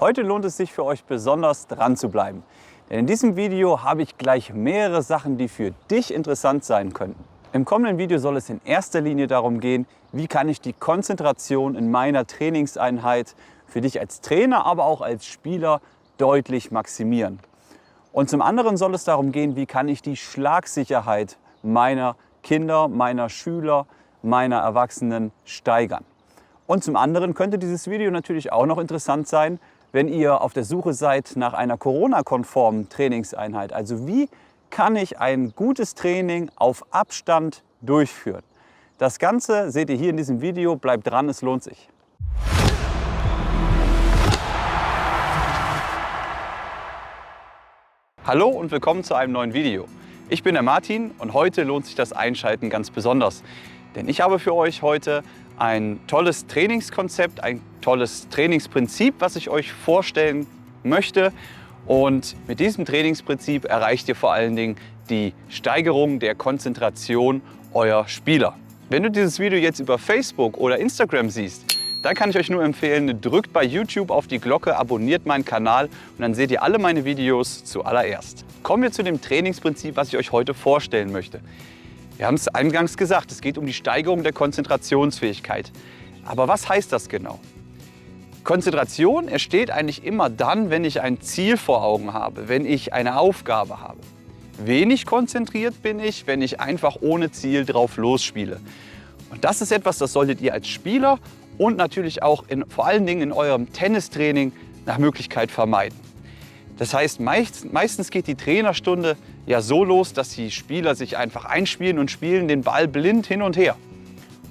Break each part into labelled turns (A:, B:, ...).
A: Heute lohnt es sich für euch besonders dran zu bleiben. Denn in diesem Video habe ich gleich mehrere Sachen, die für dich interessant sein könnten. Im kommenden Video soll es in erster Linie darum gehen, wie kann ich die Konzentration in meiner Trainingseinheit für dich als Trainer, aber auch als Spieler deutlich maximieren. Und zum anderen soll es darum gehen, wie kann ich die Schlagsicherheit meiner Kinder, meiner Schüler, meiner Erwachsenen steigern. Und zum anderen könnte dieses Video natürlich auch noch interessant sein, wenn ihr auf der Suche seid nach einer Corona-konformen Trainingseinheit. Also wie kann ich ein gutes Training auf Abstand durchführen? Das Ganze seht ihr hier in diesem Video. Bleibt dran, es lohnt sich. Hallo und willkommen zu einem neuen Video. Ich bin der Martin und heute lohnt sich das Einschalten ganz besonders. Denn ich habe für euch heute ein tolles Trainingskonzept, ein tolles Trainingsprinzip, was ich euch vorstellen möchte. Und mit diesem Trainingsprinzip erreicht ihr vor allen Dingen die Steigerung der Konzentration eurer Spieler. Wenn du dieses Video jetzt über Facebook oder Instagram siehst, dann kann ich euch nur empfehlen, drückt bei YouTube auf die Glocke, abonniert meinen Kanal und dann seht ihr alle meine Videos zuallererst. Kommen wir zu dem Trainingsprinzip, was ich euch heute vorstellen möchte. Wir haben es eingangs gesagt, es geht um die Steigerung der Konzentrationsfähigkeit. Aber was heißt das genau? Konzentration entsteht eigentlich immer dann, wenn ich ein Ziel vor Augen habe, wenn ich eine Aufgabe habe. Wenig konzentriert bin ich, wenn ich einfach ohne Ziel drauf losspiele. Und das ist etwas, das solltet ihr als Spieler und natürlich auch vor allen Dingen in eurem Tennistraining nach Möglichkeit vermeiden. Das heißt, meistens geht die Trainerstunde ja so los, dass die Spieler sich einfach einspielen und spielen den Ball blind hin und her.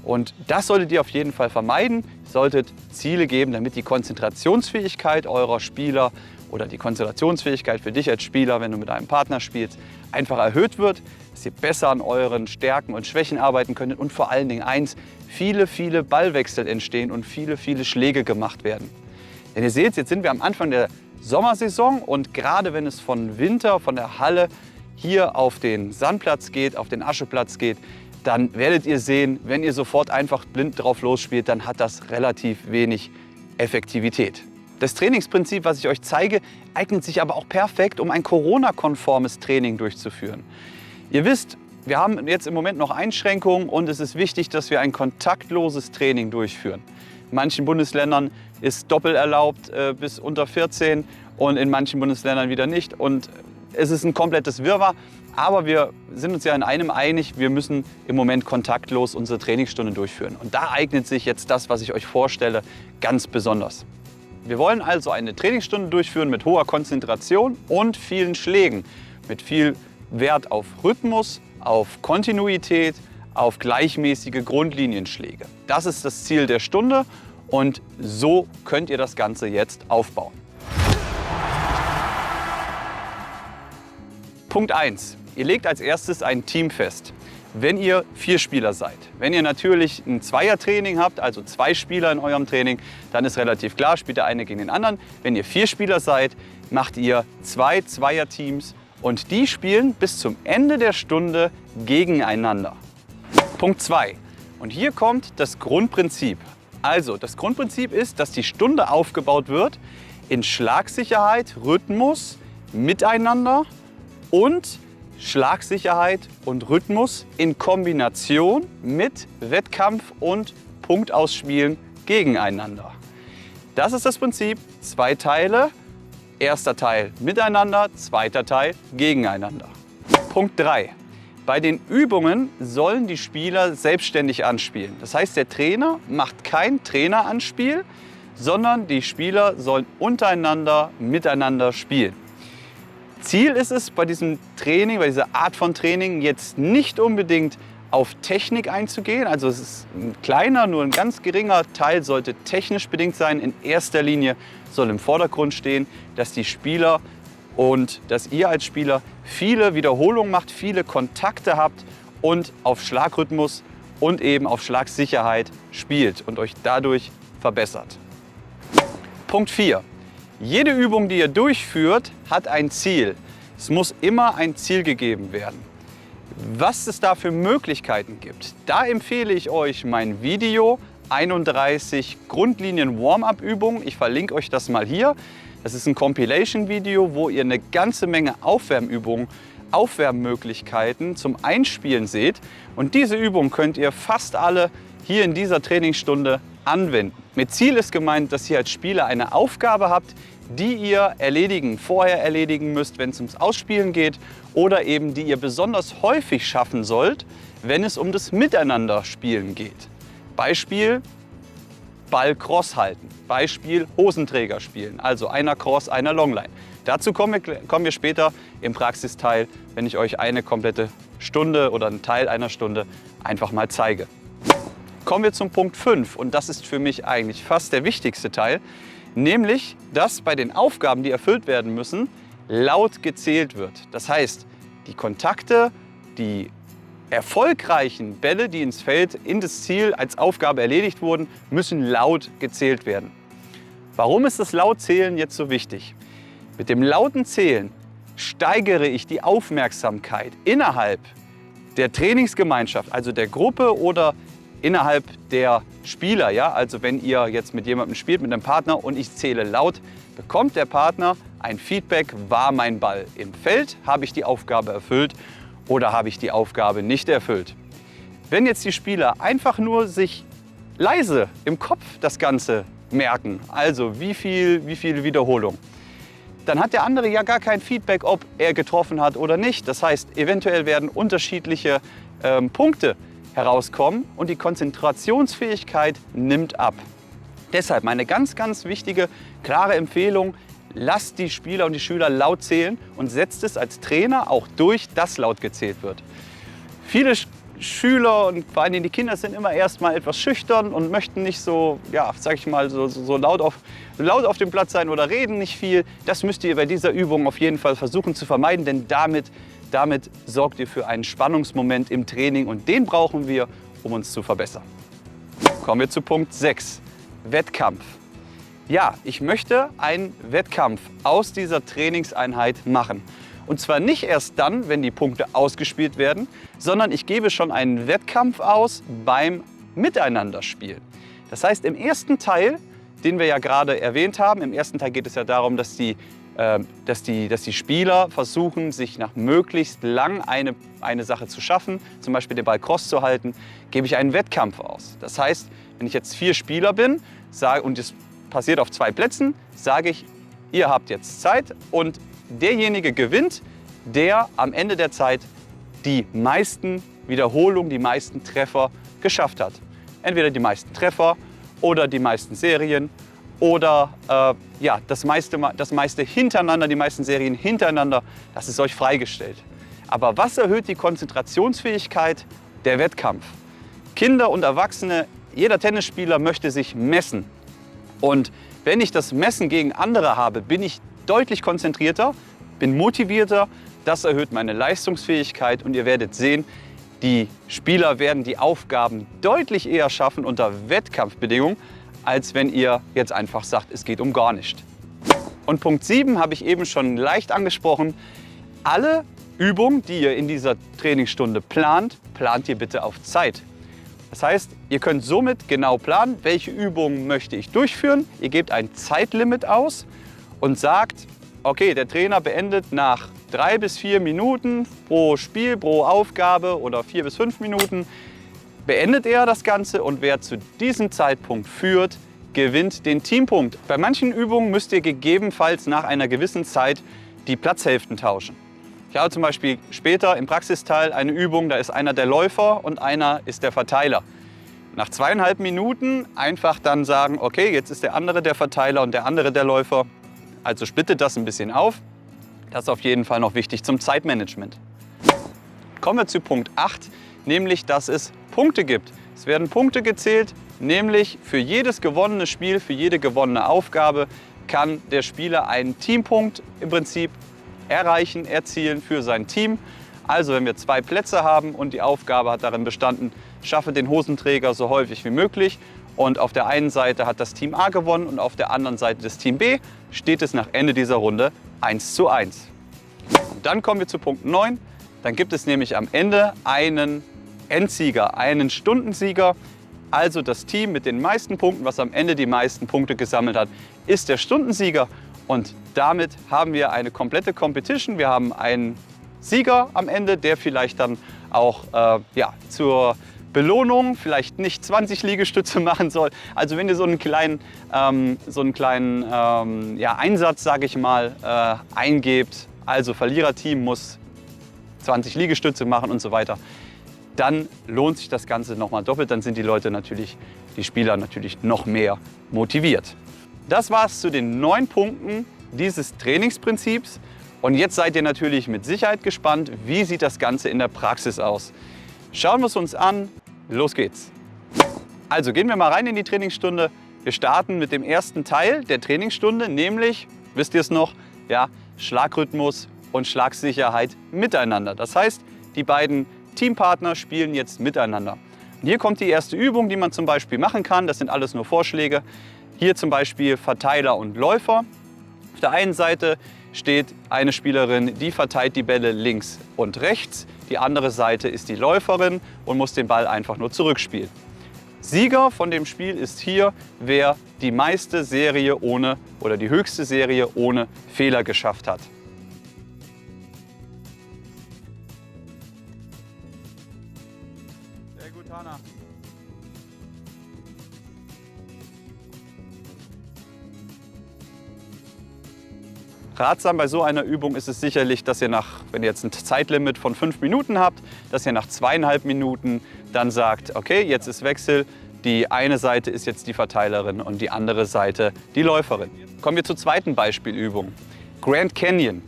A: Und das solltet ihr auf jeden Fall vermeiden. Ihr solltet Ziele geben, damit die Konzentrationsfähigkeit eurer Spieler oder die Konzentrationsfähigkeit für dich als Spieler, wenn du mit einem Partner spielst, einfach erhöht wird, dass ihr besser an euren Stärken und Schwächen arbeiten könnt und vor allen Dingen eins, viele Ballwechsel entstehen und viele Schläge gemacht werden. Denn ihr seht, jetzt sind wir am Anfang der Sommersaison und gerade wenn es von der Halle hier auf den Sandplatz geht, auf den Ascheplatz geht, dann werdet ihr sehen, wenn ihr sofort einfach blind drauf losspielt, dann hat das relativ wenig Effektivität. Das Trainingsprinzip, was ich euch zeige, eignet sich aber auch perfekt, um ein Corona-konformes Training durchzuführen. Ihr wisst, wir haben jetzt im Moment noch Einschränkungen und es ist wichtig, dass wir ein kontaktloses Training durchführen. In manchen Bundesländern ist doppelt erlaubt bis unter 14 und in manchen Bundesländern wieder nicht. Und es ist ein komplettes Wirrwarr, aber wir sind uns ja in einem einig, wir müssen im Moment kontaktlos unsere Trainingsstunde durchführen. Und da eignet sich jetzt das, was ich euch vorstelle, ganz besonders. Wir wollen also eine Trainingsstunde durchführen mit hoher Konzentration und vielen Schlägen, mit viel Wert auf Rhythmus, auf Kontinuität, auf gleichmäßige Grundlinienschläge. Das ist das Ziel der Stunde und so könnt ihr das Ganze jetzt aufbauen. Punkt 1. Ihr legt als erstes ein Team fest. Wenn ihr 4 Spieler seid. Wenn ihr natürlich ein Zweiertraining habt, also 2 Spieler in eurem Training, dann ist relativ klar, spielt der eine gegen den anderen. Wenn ihr 4 Spieler seid, macht ihr 2 Zweierteams und die spielen bis zum Ende der Stunde gegeneinander. Punkt 2. Und hier kommt das Grundprinzip. Also das Grundprinzip ist, dass die Stunde aufgebaut wird in Schlagsicherheit, Rhythmus, Miteinander und Schlagsicherheit und Rhythmus in Kombination mit Wettkampf und Punktausspielen gegeneinander. Das ist das Prinzip. 2 Teile. Erster Teil miteinander, zweiter Teil gegeneinander. Punkt 3. Bei den Übungen sollen die Spieler selbstständig anspielen. Das heißt, der Trainer macht kein Traineranspiel, sondern die Spieler sollen untereinander, miteinander spielen. Ziel ist es bei diesem Training, bei dieser Art von Training jetzt nicht unbedingt auf Technik einzugehen. Also es ist ein kleiner, nur ein ganz geringer Teil sollte technisch bedingt sein. In erster Linie soll im Vordergrund stehen, dass die Spieler und dass ihr als Spieler viele Wiederholungen macht, viele Kontakte habt und auf Schlagrhythmus und eben auf Schlagsicherheit spielt und euch dadurch verbessert. Punkt 4. Jede Übung, die ihr durchführt, hat ein Ziel. Es muss immer ein Ziel gegeben werden. Was es da für Möglichkeiten gibt, da empfehle ich euch mein Video 31 Grundlinien-Warm-up-Übungen. Ich verlinke euch das mal hier. Das ist ein Compilation-Video, wo ihr eine ganze Menge Aufwärmübungen, Aufwärmmöglichkeiten zum Einspielen seht. Und diese Übungen könnt ihr fast alle hier in dieser Trainingsstunde anwenden. Mit Ziel ist gemeint, dass ihr als Spieler eine Aufgabe habt, die ihr vorher erledigen müsst, wenn es ums Ausspielen geht, oder eben die ihr besonders häufig schaffen sollt, wenn es um das Miteinanderspielen geht. Beispiel Ball cross halten, Beispiel Hosenträger spielen, also einer Cross, einer Longline. Dazu kommen wir später im Praxisteil, wenn ich euch eine komplette Stunde oder einen Teil einer Stunde einfach mal zeige. Kommen wir zum Punkt 5 und das ist für mich eigentlich fast der wichtigste Teil, nämlich, dass bei den Aufgaben, die erfüllt werden müssen, laut gezählt wird. Das heißt, die Kontakte, die erfolgreichen Bälle, die ins Feld, in das Ziel als Aufgabe erledigt wurden, müssen laut gezählt werden. Warum ist das Lautzählen jetzt so wichtig? Mit dem lauten Zählen steigere ich die Aufmerksamkeit innerhalb der Trainingsgemeinschaft, also der Gruppe oder innerhalb der Spieler. Ja? Also wenn ihr jetzt mit jemandem spielt, mit einem Partner und ich zähle laut, bekommt der Partner ein Feedback, war mein Ball im Feld, habe ich die Aufgabe erfüllt oder habe ich die Aufgabe nicht erfüllt. Wenn jetzt die Spieler einfach nur sich leise im Kopf das Ganze merken, also wie viele Wiederholungen, dann hat der andere ja gar kein Feedback, ob er getroffen hat oder nicht. Das heißt, eventuell werden unterschiedliche Punkte herauskommen und die Konzentrationsfähigkeit nimmt ab. Deshalb meine ganz, ganz wichtige, klare Empfehlung: Lasst die Spieler und die Schüler laut zählen und setzt es als Trainer auch durch, dass laut gezählt wird. Viele Schüler und vor allem die Kinder sind immer erstmal etwas schüchtern und möchten nicht so, ja, sag ich mal, so laut auf dem Platz sein oder reden nicht viel. Das müsst ihr bei dieser Übung auf jeden Fall versuchen zu vermeiden, denn damit sorgt ihr für einen Spannungsmoment im Training und den brauchen wir, um uns zu verbessern. Kommen wir zu Punkt 6, Wettkampf. Ja, ich möchte einen Wettkampf aus dieser Trainingseinheit machen. Und zwar nicht erst dann, wenn die Punkte ausgespielt werden, sondern ich gebe schon einen Wettkampf aus beim Miteinanderspielen. Das heißt, im ersten Teil, den wir ja gerade erwähnt haben, im ersten Teil geht es ja darum, dass die Spieler versuchen, sich nach möglichst lang eine Sache zu schaffen, zum Beispiel den Ball cross zu halten, gebe ich einen Wettkampf aus. Das heißt, wenn ich jetzt 4 Spieler bin und es passiert auf 2 Plätzen, sage ich, ihr habt jetzt Zeit und derjenige gewinnt, der am Ende der Zeit die meisten Wiederholungen, die meisten Treffer geschafft hat. Entweder die meisten Treffer oder die meisten Serien oder das meiste hintereinander, die meisten Serien hintereinander, das ist euch freigestellt. Aber was erhöht die Konzentrationsfähigkeit? Der Wettkampf. Kinder und Erwachsene, jeder Tennisspieler möchte sich messen. Und wenn ich das Messen gegen andere habe, bin ich deutlich konzentrierter, bin motivierter. Das erhöht meine Leistungsfähigkeit und ihr werdet sehen, die Spieler werden die Aufgaben deutlich eher schaffen unter Wettkampfbedingungen, als wenn ihr jetzt einfach sagt, es geht um gar nichts. Und Punkt 7 habe ich eben schon leicht angesprochen. Alle Übungen, die ihr in dieser Trainingsstunde plant ihr bitte auf Zeit. Das heißt, ihr könnt somit genau planen, welche Übungen möchte ich durchführen. Ihr gebt ein Zeitlimit aus und sagt, okay, der Trainer beendet nach 3 bis 4 Minuten pro Spiel, pro Aufgabe oder 4 bis 5 Minuten, beendet er das Ganze und wer zu diesem Zeitpunkt führt, gewinnt den Teampunkt. Bei manchen Übungen müsst ihr gegebenenfalls nach einer gewissen Zeit die Platzhälften tauschen. Ich habe zum Beispiel später im Praxisteil eine Übung, da ist einer der Läufer und einer ist der Verteiler. Nach 2,5 Minuten einfach dann sagen, okay, jetzt ist der andere der Verteiler und der andere der Läufer. Also splittet das ein bisschen auf. Das ist auf jeden Fall noch wichtig zum Zeitmanagement. Kommen wir zu Punkt 8, nämlich dass es Punkte gibt. Es werden Punkte gezählt, nämlich für jedes gewonnene Spiel, für jede gewonnene Aufgabe kann der Spieler einen Teampunkt im Prinzip erzielen für sein Team. Also wenn wir 2 Plätze haben und die Aufgabe hat darin bestanden, schaffe den Hosenträger so häufig wie möglich und auf der einen Seite hat das Team A gewonnen und auf der anderen Seite das Team B, steht es nach Ende dieser Runde 1:1. Und dann kommen wir zu Punkt 9. Dann gibt es nämlich am Ende einen Endsieger, einen Stundensieger. Also das Team mit den meisten Punkten, was am Ende die meisten Punkte gesammelt hat, ist der Stundensieger. Und damit haben wir eine komplette Competition. Wir haben einen Sieger am Ende, der vielleicht dann auch zur Belohnung vielleicht nicht 20 Liegestütze machen soll. Also wenn ihr so einen kleinen Einsatz, sage ich mal, eingebt, also Verliererteam muss 20 Liegestütze machen und so weiter, dann lohnt sich das Ganze nochmal doppelt. Dann sind die Spieler natürlich noch mehr motiviert. Das war es zu den 9 Punkten dieses Trainingsprinzips. Und jetzt seid ihr natürlich mit Sicherheit gespannt, wie sieht das Ganze in der Praxis aus. Schauen wir es uns an. Los geht's. Also gehen wir mal rein in die Trainingsstunde. Wir starten mit dem ersten Teil der Trainingsstunde, nämlich, wisst ihr es noch, ja, Schlagrhythmus und Schlagsicherheit miteinander. Das heißt, die beiden Teampartner spielen jetzt miteinander. Und hier kommt die erste Übung, die man zum Beispiel machen kann. Das sind alles nur Vorschläge. Hier zum Beispiel Verteiler und Läufer. Auf der einen Seite steht eine Spielerin, die verteilt die Bälle links und rechts. Die andere Seite ist die Läuferin und muss den Ball einfach nur zurückspielen. Sieger von dem Spiel ist hier, wer die meiste Serie ohne oder die höchste Serie ohne Fehler geschafft hat. Sehr gut, Hanna. Ratsam bei so einer Übung ist es sicherlich, dass ihr wenn ihr jetzt ein Zeitlimit von 5 Minuten habt, dass ihr nach 2,5 Minuten dann sagt, okay, jetzt ist Wechsel, die eine Seite ist jetzt die Verteilerin und die andere Seite die Läuferin. Kommen wir zur zweiten Beispielübung. Grand Canyon.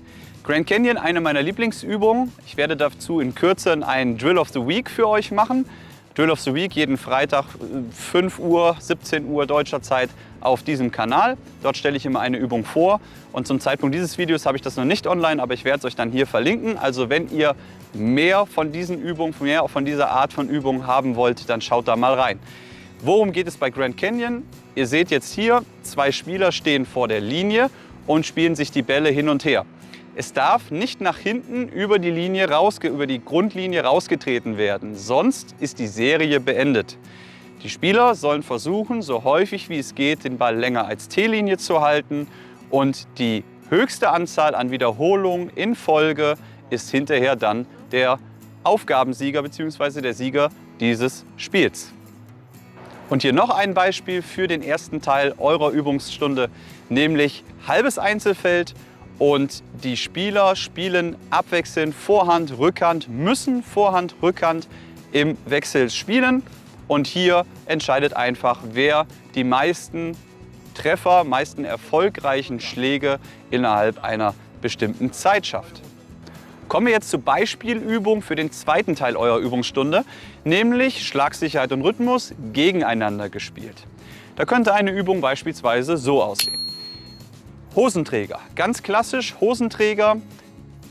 A: Grand Canyon, eine meiner Lieblingsübungen. Ich werde dazu in Kürze einen Drill of the Week für euch machen. Drill of the Week jeden Freitag 5 Uhr, 17 Uhr deutscher Zeit auf diesem Kanal. Dort stelle ich immer eine Übung vor und zum Zeitpunkt dieses Videos habe ich das noch nicht online, aber ich werde es euch dann hier verlinken. Also wenn ihr mehr von diesen Übungen, mehr von dieser Art von Übungen haben wollt, dann schaut da mal rein. Worum geht es bei Grand Canyon? Ihr seht jetzt hier, 2 Spieler stehen vor der Linie und spielen sich die Bälle hin und her. Es darf nicht nach hinten über die Grundlinie rausgetreten werden, sonst ist die Serie beendet. Die Spieler sollen versuchen, so häufig wie es geht, den Ball länger als T-Linie zu halten und die höchste Anzahl an Wiederholungen in Folge ist hinterher dann der Aufgabensieger bzw. der Sieger dieses Spiels. Und hier noch ein Beispiel für den ersten Teil eurer Übungsstunde, nämlich halbes Einzelfeld. Und die Spieler spielen abwechselnd Vorhand, Rückhand, müssen Vorhand, Rückhand im Wechsel spielen. Und hier entscheidet einfach, wer die meisten Treffer, meisten erfolgreichen Schläge innerhalb einer bestimmten Zeit schafft. Kommen wir jetzt zur Beispielübung für den zweiten Teil eurer Übungsstunde, nämlich Schlagsicherheit und Rhythmus gegeneinander gespielt. Da könnte eine Übung beispielsweise so aussehen. Hosenträger, ganz klassisch Hosenträger,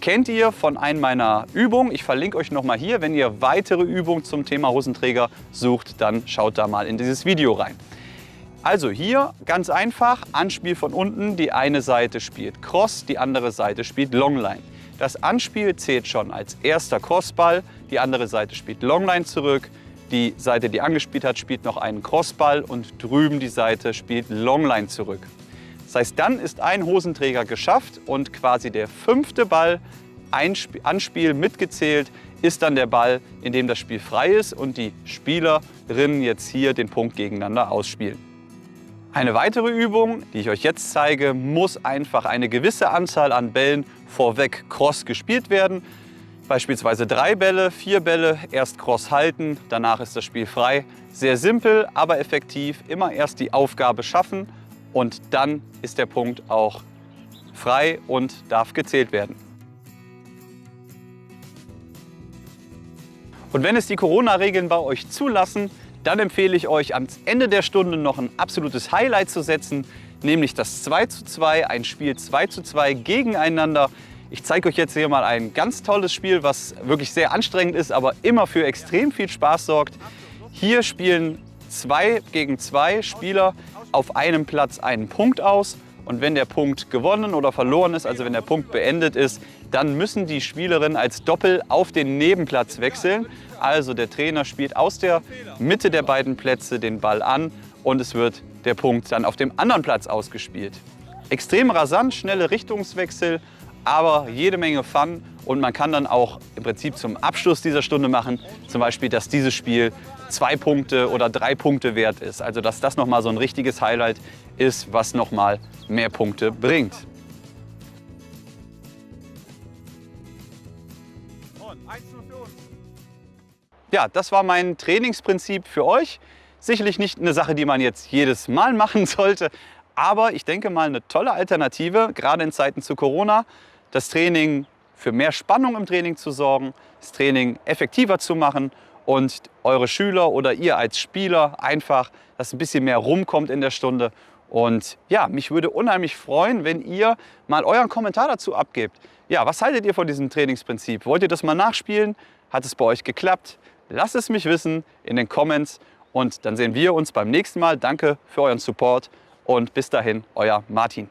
A: kennt ihr von einer meiner Übungen. Ich verlinke euch nochmal hier. Wenn ihr weitere Übungen zum Thema Hosenträger sucht, dann schaut da mal in dieses Video rein. Also hier ganz einfach, Anspiel von unten, die eine Seite spielt Cross, die andere Seite spielt Longline. Das Anspiel zählt schon als erster Crossball, die andere Seite spielt Longline zurück, die Seite, die angespielt hat, spielt noch einen Crossball und drüben die Seite spielt Longline zurück. Das heißt, dann ist ein Hosenträger geschafft und quasi der 5. Ball, Anspiel mitgezählt, ist dann der Ball, in dem das Spiel frei ist und die Spielerinnen jetzt hier den Punkt gegeneinander ausspielen. Eine weitere Übung, die ich euch jetzt zeige, muss einfach eine gewisse Anzahl an Bällen vorweg Cross gespielt werden. Beispielsweise 3 Bälle, 4 Bälle, erst Cross halten, danach ist das Spiel frei. Sehr simpel, aber effektiv. Immer erst die Aufgabe schaffen und dann ist der Punkt auch frei und darf gezählt werden. Und wenn es die Corona-Regeln bei euch zulassen, dann empfehle ich euch, am Ende der Stunde noch ein absolutes Highlight zu setzen, nämlich das 2:2, ein Spiel 2:2 gegeneinander. Ich zeige euch jetzt hier mal ein ganz tolles Spiel, was wirklich sehr anstrengend ist, aber immer für extrem viel Spaß sorgt. Hier spielen 2 gegen 2 Spieler auf einem Platz einen Punkt aus Und wenn der Punkt gewonnen oder verloren ist, also wenn der Punkt beendet ist, dann müssen die Spielerinnen als Doppel auf den Nebenplatz wechseln. Also der Trainer spielt aus der Mitte der beiden Plätze den Ball an und es wird der Punkt dann auf dem anderen Platz ausgespielt. Extrem rasant, schnelle Richtungswechsel, aber jede Menge Fun. Und man kann dann auch im Prinzip zum Abschluss dieser Stunde machen, zum Beispiel, dass dieses Spiel 2 Punkte oder 3 Punkte wert ist. Also dass das nochmal so ein richtiges Highlight ist, was nochmal mehr Punkte bringt. Ja, das war mein Trainingsprinzip für euch. Sicherlich nicht eine Sache, die man jetzt jedes Mal machen sollte, aber ich denke mal eine tolle Alternative, gerade in Zeiten zu Corona, das Training für mehr Spannung im Training zu sorgen, das Training effektiver zu machen und eure Schüler oder ihr als Spieler einfach, dass ein bisschen mehr rumkommt in der Stunde. Und ja, mich würde unheimlich freuen, wenn ihr mal euren Kommentar dazu abgebt. Ja, was haltet ihr von diesem Trainingsprinzip? Wollt ihr das mal nachspielen? Hat es bei euch geklappt? Lasst es mich wissen in den Comments und dann sehen wir uns beim nächsten Mal. Danke für euren Support und bis dahin, euer Martin.